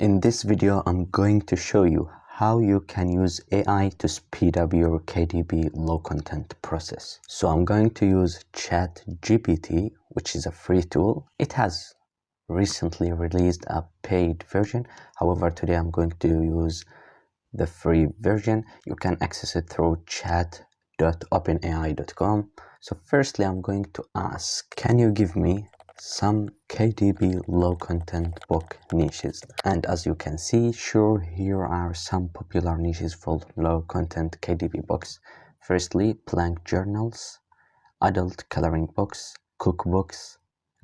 In this video, I'm going to show you how you can use AI to speed up your KDP low content process. So I'm going to use ChatGPT, which is a free tool. It has recently released a paid version. However, today I'm going to use the free version. You can access it through chat.openai.com. So firstly, I'm going to ask, can you give me some KDP low content book niches? And as you can see, sure, here are some popular niches for low content KDP books. Firstly, blank journals, adult coloring books, cookbooks,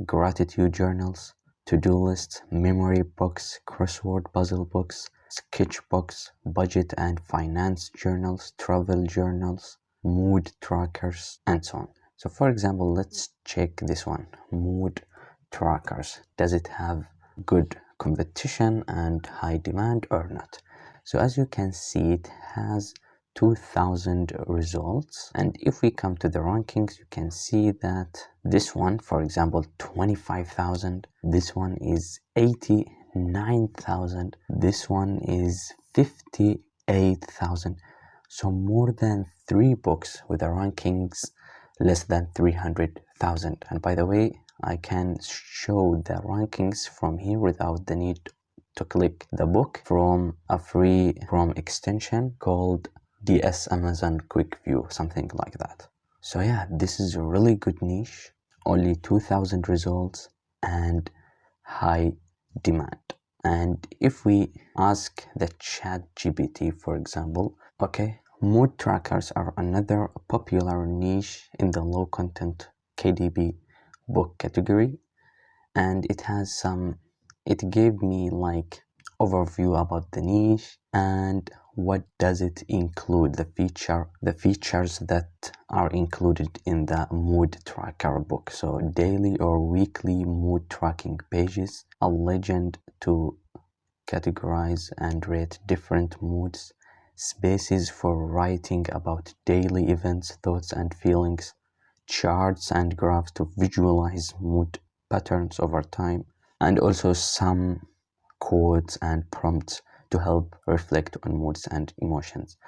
gratitude journals, to-do lists, memory books, crossword puzzle books, sketchbooks, budget and finance journals, travel journals, mood trackers, and so on. So for example, let's check this one, mood trackers. Does it have good competition and high demand or not? So as you can see, it has 2000 results, and if we come to the rankings, you can see that this one, for example, 25,000, this one is 89,000, this one is 58,000. So more than 3 books with the rankings less than 300,000. And by the way, I can show the rankings from here without the need to click the book from a free Chrome extension called DS Amazon Quick View, something like that. So yeah, this is a really good niche, only 2000 results and high demand. And if we ask the ChatGPT, for example, okay, mood trackers are another popular niche in the low content KDP book category, and it gave me like overview about the niche and what does it include, the features that are included in the mood tracker book. So daily or weekly mood tracking pages, a legend to categorize and rate different moods, spaces for writing about daily events, thoughts and feelings, charts and graphs to visualize mood patterns over time, and also some quotes and prompts to help reflect on moods and emotions.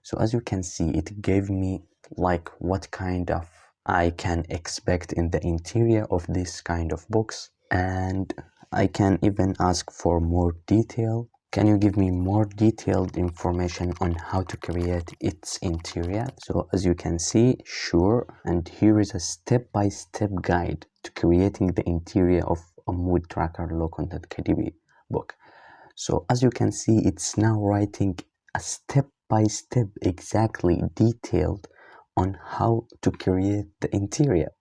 So as you can see, it gave me like what kind of I can expect in the interior of this kind of books, and I can even ask for more detail. Can you give me more detailed information on how to create its interior? So as you can see, sure, and here is a step-by-step guide to creating the interior of a mood tracker low content KDP book. So as you can see, it's now writing a step-by-step exactly detailed on how to create the interior,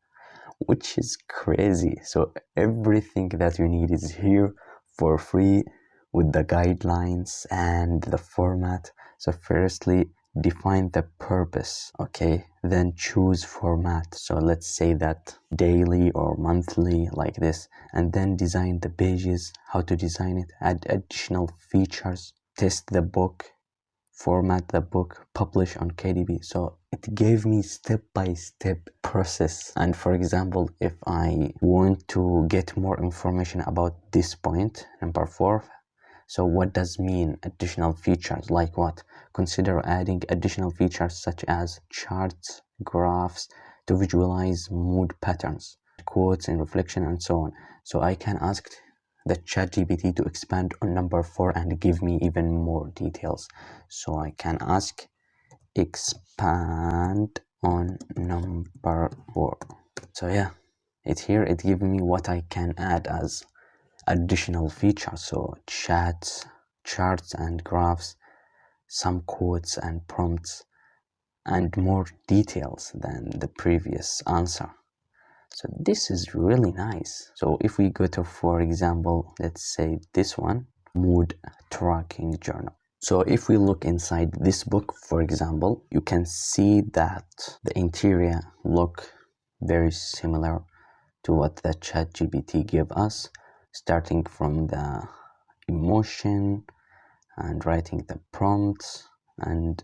which is crazy. So everything that you need is here for free with the guidelines and the format. So firstly, define the purpose, okay, then choose format. So let's say that daily or monthly, like this, and then design the pages, how to design it, add additional features, test the book, format the book, publish on KDP. So it gave me step-by-step process. And for example, if I want to get more information about this point, number 4, so what does mean additional features? Like what? Consider adding additional features such as charts, graphs to visualize mood patterns, quotes and reflection, and so on. So I can ask the ChatGPT to expand on number 4 and give me even more details. So I can ask expand on number 4. So yeah, it gives me what I can add as additional features. So charts and graphs, some quotes and prompts, and more details than the previous answer. So this is really nice. So if we go to, for example, let's say this one, mood tracking journal. So if we look inside this book, for example, you can see that the interior look very similar to what the ChatGPT gave us, starting from the emotion and writing the prompts, and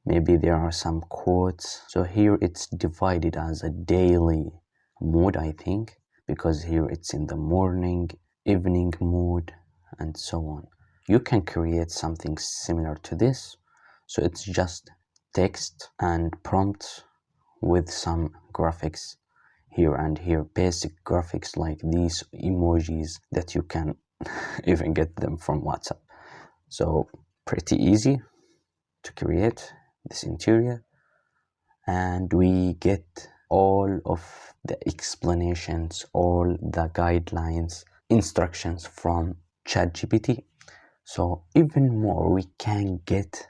maybe there are some quotes. So here it's divided as a daily mood, I think, because here it's in the morning, evening mood, and so on. You can create something similar to this. So it's just text and prompt with some graphics here and here, basic graphics like these emojis that you can even get them from WhatsApp. So pretty easy to create this interior, and we get all of the explanations, all the guidelines, instructions from ChatGPT. So even more, we can get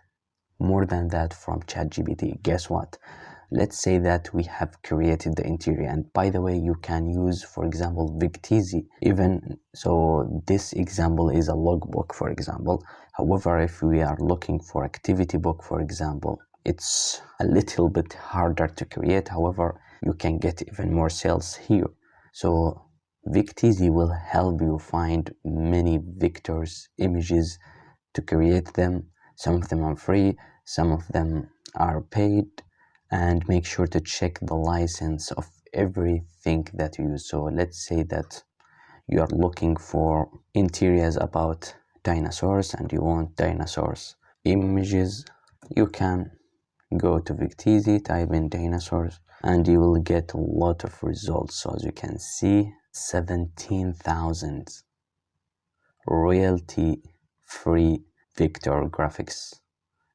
more than that from ChatGPT. Guess what? Let's say that we have created the interior, and by the way, you can use, for example, Victizi. Even so, this example is a logbook, for example. However, if we are looking for activity book, for example, it's a little bit harder to create. However, you can get even more sales here. So Victizi will help you find many vectors, images to create them. Some of them are free, some of them are paid, and make sure to check the license of everything that you use. So let's say that you are looking for interiors about dinosaurs and you want dinosaurs images. You can go to Victizi, type in dinosaurs, and you will get a lot of results. So as you can see, 17,000 royalty free vector graphics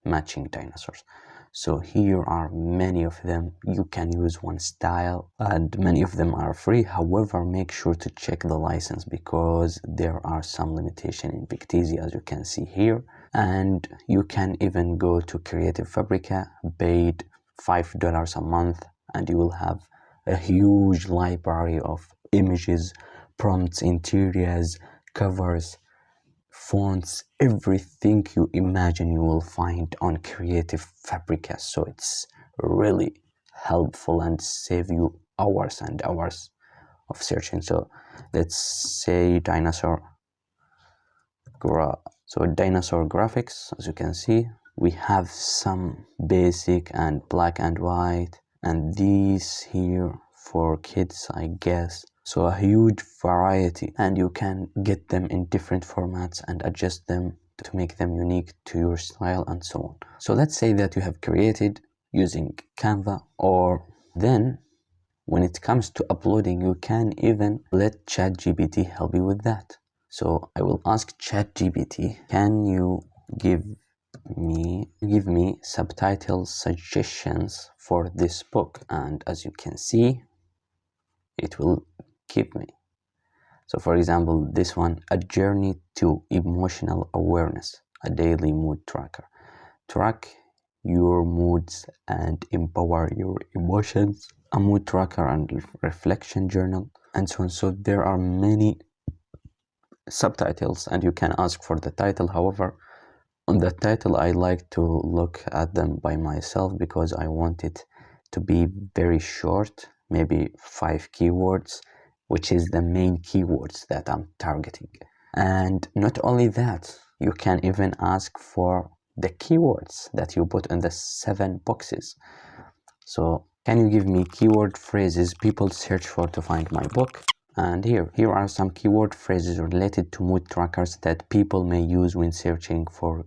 matching dinosaurs. So here are many of them. You can use one style and many of them are free. However, make sure to check the license because there are some limitation in Victizi, as you can see here. And you can even go to Creative Fabrica, paid $5 a month, and you will have a huge library of images, prompts, interiors, covers, fonts, everything you imagine you will find on Creative Fabrica. So it's really helpful and save you hours and hours of searching. So let's say dinosaur graphics. As you can see, we have some basic and black and white, and these here for kids, I guess. So a huge variety, and you can get them in different formats and adjust them to make them unique to your style and so on. So let's say that you have created using Canva, or then when it comes to uploading, you can even let ChatGPT help you with that. So I will ask ChatGPT, can you give me subtitle suggestions for this book? And as you can see, it will give me. So for example, this one, A Journey to Emotional Awareness, a daily mood tracker. Track your moods and empower your emotions, a mood tracker and reflection journal, and so on. So there are many subtitles and you can ask for the title. However, on the title, I like to look at them by myself because I want it to be very short, maybe 5 keywords, which is the main keywords that I'm targeting. And not only that, you can even ask for the keywords that you put in the 7 boxes. So can you give me keyword phrases people search for to find my book? And here are some keyword phrases related to mood trackers that people may use when searching for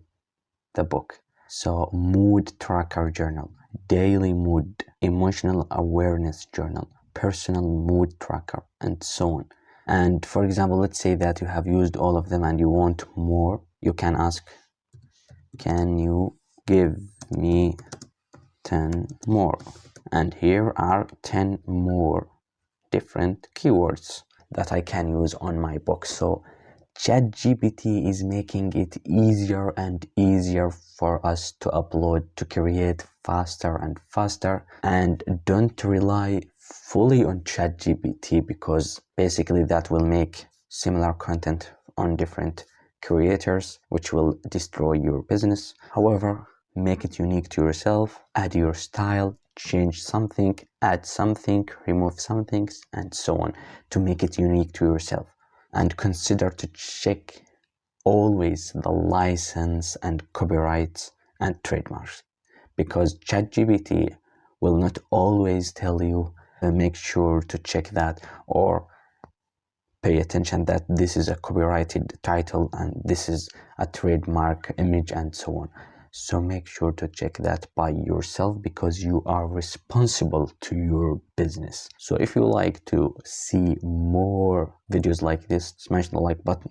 the book. So mood tracker journal, daily mood, emotional awareness journal, personal mood tracker, and so on. And for example, let's say that you have used all of them and you want more. You can ask, can you give me 10 more? And here are 10 more different keywords that I can use on my book. So ChatGPT is making it easier and easier for us to upload, to create faster and faster. And don't rely fully on ChatGPT because basically that will make similar content on different creators, which will destroy your business. However, make it unique to yourself, add your style, change something, add something, remove some things, and so on to make it unique to yourself. And consider to check always the license and copyrights and trademarks, because ChatGPT will not always tell you make sure to check that, or pay attention that this is a copyrighted title and this is a trademark image and so on. So make sure to check that by yourself, because you are responsible to your business. So if you like to see more videos like this, smash the like button.